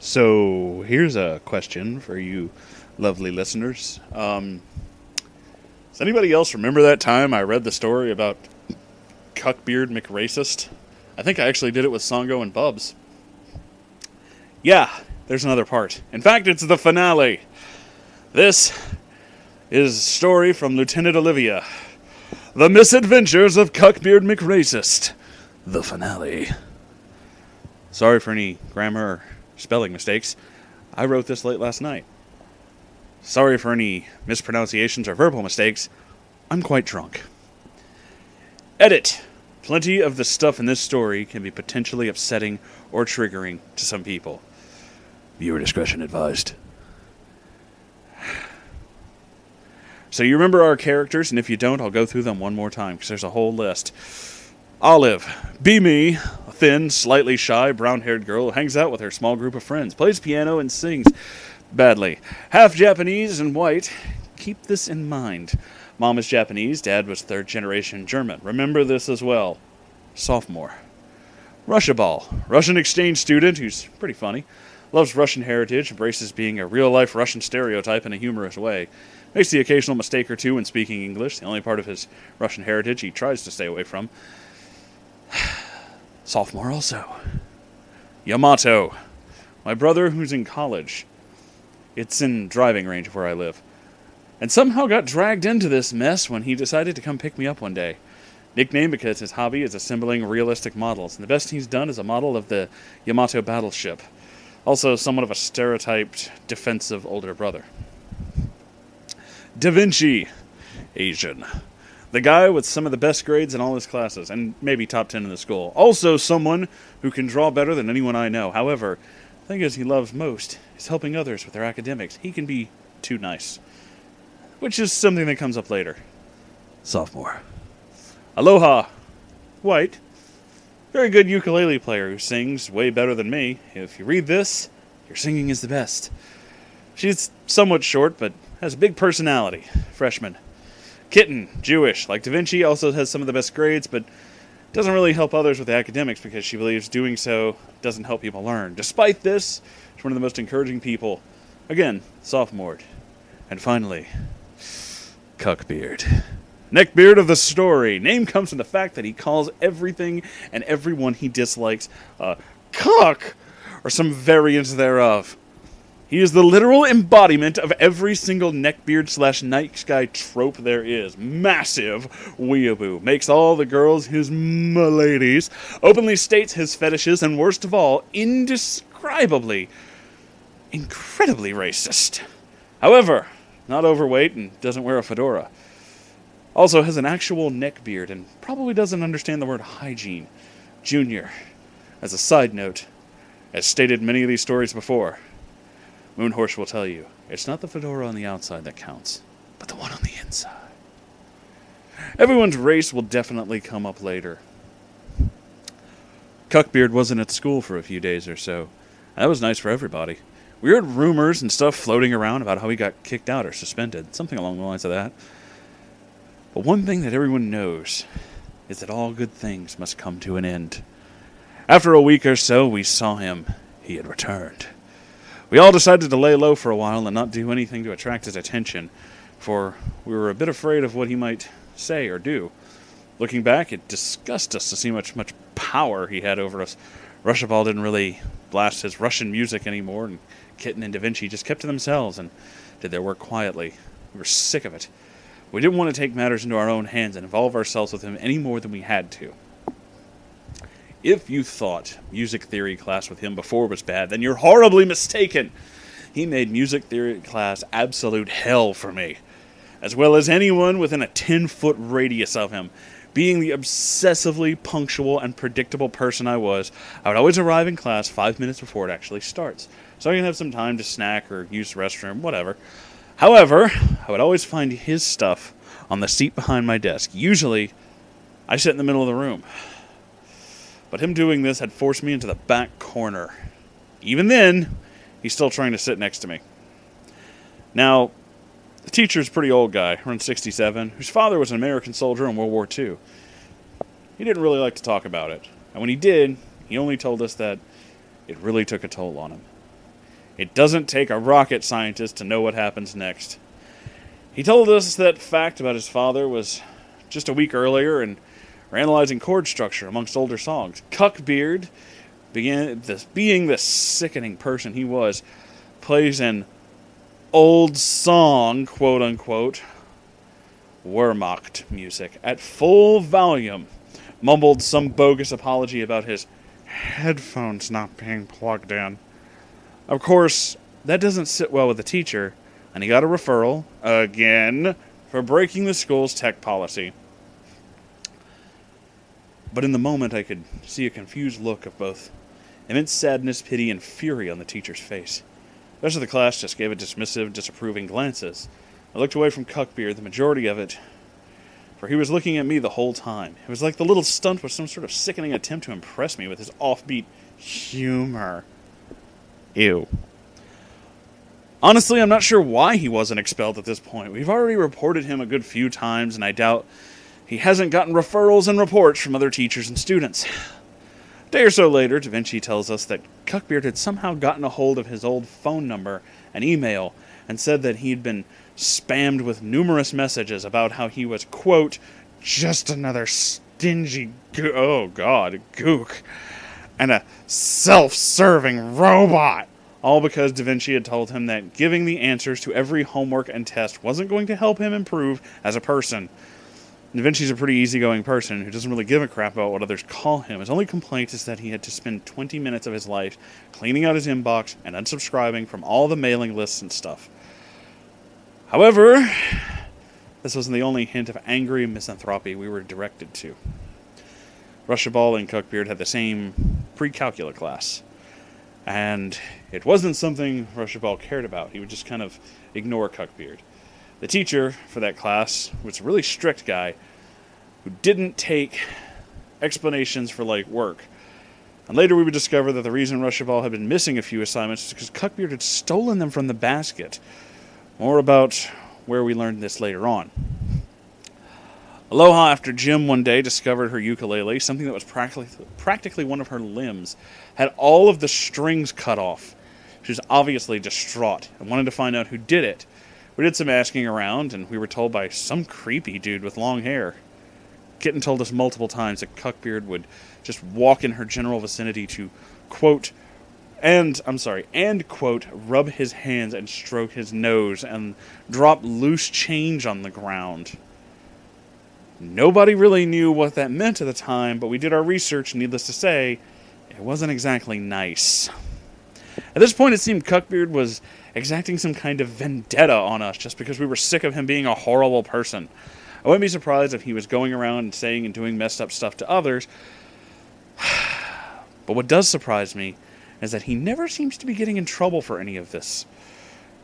So here's a question for you lovely listeners. Does anybody else remember that time I read the story about Cuckbeard McRacist? I think I actually did it with Songo and Bubs. Yeah, there's another part. In fact, it's the finale. This is a story from Lieutenant Olivia. The Misadventures of Cuckbeard McRacist. The finale. Sorry for any grammar or spelling mistakes. I wrote this late last night. Sorry for any mispronunciations or verbal mistakes. I'm quite drunk. Edit. Plenty of the stuff in this story can be potentially upsetting or triggering to some people. Viewer discretion advised. So you remember our characters, and if you don't, I'll go through them one more time, because there's a whole list. Olive. Be me. A thin, slightly shy, brown-haired girl who hangs out with her small group of friends, plays piano, and sings badly. Half Japanese and white. Keep this in mind. Mom is Japanese, Dad was third-generation German. Remember this as well. Sophomore. Russia Ball. Russian exchange student who's pretty funny. Loves Russian heritage, embraces being a real-life Russian stereotype in a humorous way. Makes the occasional mistake or two when speaking English, the only part of his Russian heritage he tries to stay away from. Sophomore also. Yamato. My brother who's in college. It's in driving range of where I live. And somehow got dragged into this mess when he decided to come pick me up one day. Nickname because his hobby is assembling realistic models, and the best he's done is a model of the Yamato battleship. Also somewhat of a stereotyped, defensive older brother. Da Vinci. Asian. The guy with some of the best grades in all his classes, and maybe top 10 in the school. Also someone who can draw better than anyone I know. However, the thing is he loves most is helping others with their academics. He can be too nice. Which is something that comes up later. Sophomore. Aloha. White. Very good ukulele player who sings way better than me. If you read this, your singing is the best. She's somewhat short, but has a big personality. Freshman. Kitten. Jewish. Like Da Vinci, also has some of the best grades, but doesn't really help others with the academics because she believes doing so doesn't help people learn. Despite this, she's one of the most encouraging people. Again, sophomore. And finally, Cuckbeard. Neckbeard of the story. Name comes from the fact that he calls everything and everyone he dislikes a cuck, or some variant thereof. He is the literal embodiment of every single neckbeard/night guy trope there is. Massive weeaboo. Makes all the girls his m'ladies. Openly states his fetishes, and worst of all, indescribably, incredibly racist. However, not overweight and doesn't wear a fedora. Also has an actual neck beard and probably doesn't understand the word hygiene. Junior. As a side note, as stated in many of these stories before, Moonhorse will tell you, it's not the fedora on the outside that counts, but the one on the inside. Everyone's race will definitely come up later. Cuckbeard wasn't at school for a few days or so. That was nice for everybody. We heard rumors and stuff floating around about how he got kicked out or suspended, something along the lines of that. But one thing that everyone knows is that all good things must come to an end. After a week or so, we saw him. He had returned. We all decided to lay low for a while and not do anything to attract his attention, for we were a bit afraid of what he might say or do. Looking back, it disgusted us to see much power he had over us. Rushabal didn't really blast his Russian music anymore, and Kitten and Da Vinci just kept to themselves and did their work quietly. We were sick of it. We didn't want to take matters into our own hands and involve ourselves with him any more than we had to. If you thought music theory class with him before was bad, then you're horribly mistaken. He made music theory class absolute hell for me, as well as anyone within a 10-foot radius of him. Being the obsessively punctual and predictable person I was, I would always arrive in class 5 minutes before it actually starts, so I can have some time to snack or use the restroom, whatever. However, I would always find his stuff on the seat behind my desk. Usually, I sit in the middle of the room. But him doing this had forced me into the back corner. Even then, he's still trying to sit next to me. Now, the teacher's a pretty old guy, around 67, whose father was an American soldier in World War II. He didn't really like to talk about it. And when he did, he only told us that it really took a toll on him. It doesn't take a rocket scientist to know what happens next. He told us that fact about his father was just a week earlier, and we're analyzing chord structure amongst older songs. Cuckbeard, being the sickening person he was, plays an old song, quote unquote, Wehrmacht music at full volume, mumbled some bogus apology about his headphones not being plugged in. Of course, that doesn't sit well with the teacher, and he got a referral, again, for breaking the school's tech policy. But in the moment, I could see a confused look of both immense sadness, pity, and fury on the teacher's face. The rest of the class just gave it dismissive, disapproving glances. I looked away from Cuckbeard, the majority of it, for he was looking at me the whole time. It was like the little stunt was some sort of sickening attempt to impress me with his offbeat humor. Ew. Honestly, I'm not sure why he wasn't expelled at this point. We've already reported him a good few times, and I doubt he hasn't gotten referrals and reports from other teachers and students. A day or so later, Da Vinci tells us that Cuckbeard had somehow gotten a hold of his old phone number and email and said that he'd been spammed with numerous messages about how he was, quote, just another stingy gook, and a self-serving robot. All because Da Vinci had told him that giving the answers to every homework and test wasn't going to help him improve as a person. Da Vinci's a pretty easygoing person who doesn't really give a crap about what others call him. His only complaint is that he had to spend 20 minutes of his life cleaning out his inbox and unsubscribing from all the mailing lists and stuff. However, this wasn't the only hint of angry misanthropy we were directed to. Rushaball and Cuckbeard had the same pre-calcula class, and it wasn't something Rushaball cared about. He would just kind of ignore Cuckbeard. The teacher for that class was a really strict guy who didn't take explanations for light work. And later we would discover that the reason Rushaball had been missing a few assignments was because Cuckbeard had stolen them from the basket. More about where we learned this later on. Aloha, after Jim one day discovered her ukulele, something that was practically one of her limbs, had all of the strings cut off. She was obviously distraught and wanted to find out who did it. We did some asking around, and we were told by some creepy dude with long hair. Kitten told us multiple times that Cuckbeard would just walk in her general vicinity to, quote, quote, rub his hands and stroke his nose and drop loose change on the ground. Nobody really knew what that meant at the time, but we did our research, needless to say, it wasn't exactly nice. At this point, it seemed Cuckbeard was exacting some kind of vendetta on us just because we were sick of him being a horrible person. I wouldn't be surprised if he was going around and saying and doing messed up stuff to others. But what does surprise me is that he never seems to be getting in trouble for any of this.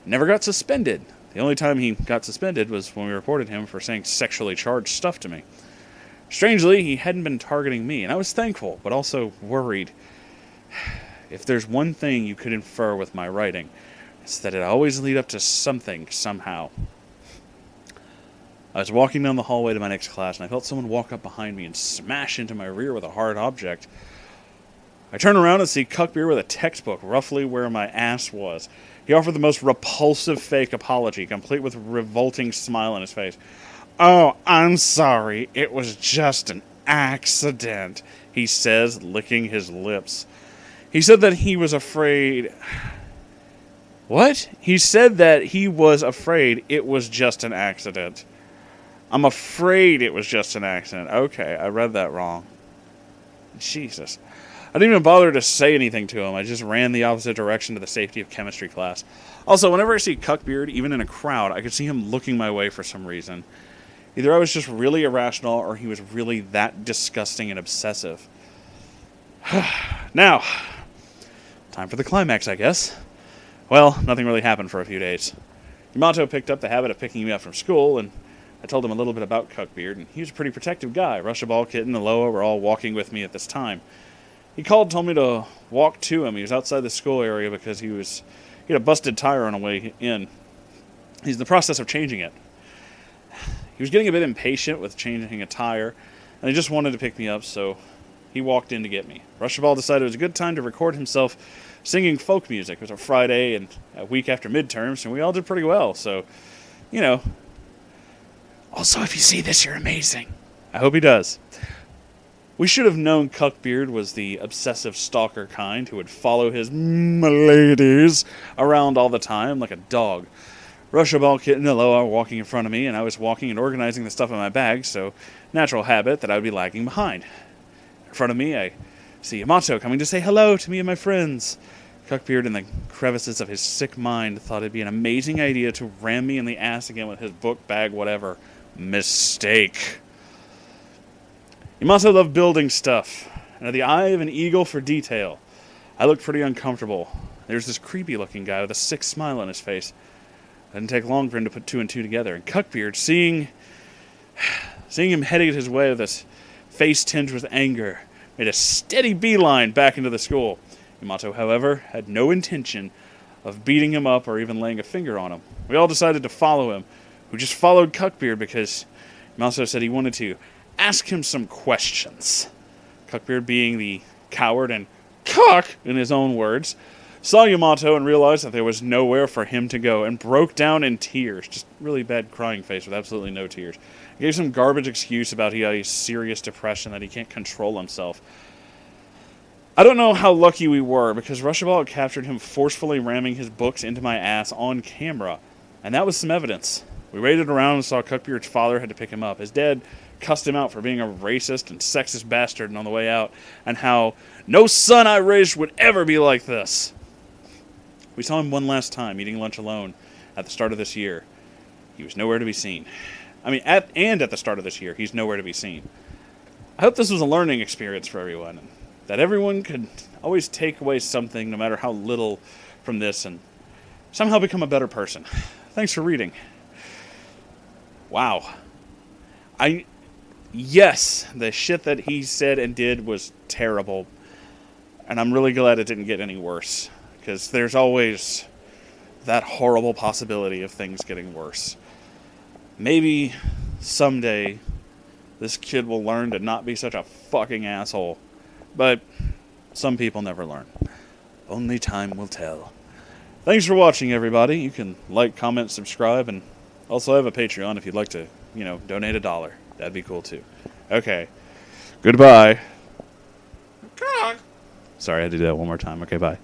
Never got suspended. The only time he got suspended was when we reported him for saying sexually charged stuff to me. Strangely, he hadn't been targeting me, and I was thankful, but also worried. If there's one thing you could infer with my writing, it's that it always leads up to something, somehow. I was walking down the hallway to my next class, and I felt someone walk up behind me and smash into my rear with a hard object. I turn around and see Cuckbeard with a textbook roughly where my ass was. He offered the most repulsive fake apology, complete with a revolting smile on his face. "Oh, I'm sorry. It was just an accident," he says, licking his lips. He said that he was afraid... What? He said that he was afraid it was just an accident. I'm afraid it was just an accident. Okay, I read that wrong. Jesus. I didn't even bother to say anything to him. I just ran the opposite direction to the safety of chemistry class. Also, whenever I see Cuckbeard, even in a crowd, I could see him looking my way for some reason. Either I was just really irrational, or he was really that disgusting and obsessive. Now, time for the climax, I guess. Well, nothing really happened for a few days. Yamato picked up the habit of picking me up from school, and I told him a little bit about Cuckbeard, and he was a pretty protective guy. Rushaball, Kitten, and Aloha were all walking with me at this time. He called and told me to walk to him. He was outside the school area because he had a busted tire on the way in. He's in the process of changing it. He was getting a bit impatient with changing a tire, and he just wanted to pick me up, so he walked in to get me. Rushaball decided it was a good time to record himself singing folk music. It was a Friday and a week after midterms, and we all did pretty well. So, you know. Also, if you see this, you're amazing. I hope he does. We should have known Cuckbeard was the obsessive stalker kind who would follow his ladies around all the time like a dog. Rushaball, Kit, and Hello are walking in front of me, and I was walking and organizing the stuff in my bag, so natural habit that I would be lagging behind. In front of me, I see Yamato coming to say hello to me and my friends. Cuckbeard, in the crevices of his sick mind, thought it'd be an amazing idea to ram me in the ass again with his book bag, whatever. Mistake. Yamato loved building stuff, and had the eye of an eagle for detail. I looked pretty uncomfortable. There's this creepy-looking guy with a sick smile on his face. It didn't take long for him to put two and two together. And Cuckbeard, seeing him heading his way with his face tinged with anger, made a steady beeline back into the school. Yamato, however, had no intention of beating him up or even laying a finger on him. We all decided to follow him, who just followed Cuckbeard because Yamato said he wanted to ask him some questions. Cuckbeard, being the coward and cock, in his own words, saw Yamato and realized that there was nowhere for him to go and broke down in tears. Just really bad crying face with absolutely no tears. He gave some garbage excuse about he had serious depression, that he can't control himself. I don't know how lucky we were, because Rushaball had captured him forcefully ramming his books into my ass on camera, and that was some evidence. We waited around and saw Cuckbeard's father had to pick him up. His dad cussed him out for being a racist and sexist bastard on the way out, and how no son I raised would ever be like this. We saw him one last time eating lunch alone at the start of this year. He was nowhere to be seen. At the start of this year, he's nowhere to be seen. I hope this was a learning experience for everyone, and that everyone could always take away something, no matter how little, from this, and somehow become a better person. Thanks for reading. Wow. Yes, the shit that he said and did was terrible, and I'm really glad it didn't get any worse, because there's always that horrible possibility of things getting worse. Maybe someday this kid will learn to not be such a fucking asshole. But some people never learn. Only time will tell. Thanks for watching, everybody. You can like, comment, subscribe, and also have a Patreon if you'd like to, donate $1. That'd be cool, too. Okay. Goodbye. Sorry, I had to do that one more time. Okay, bye.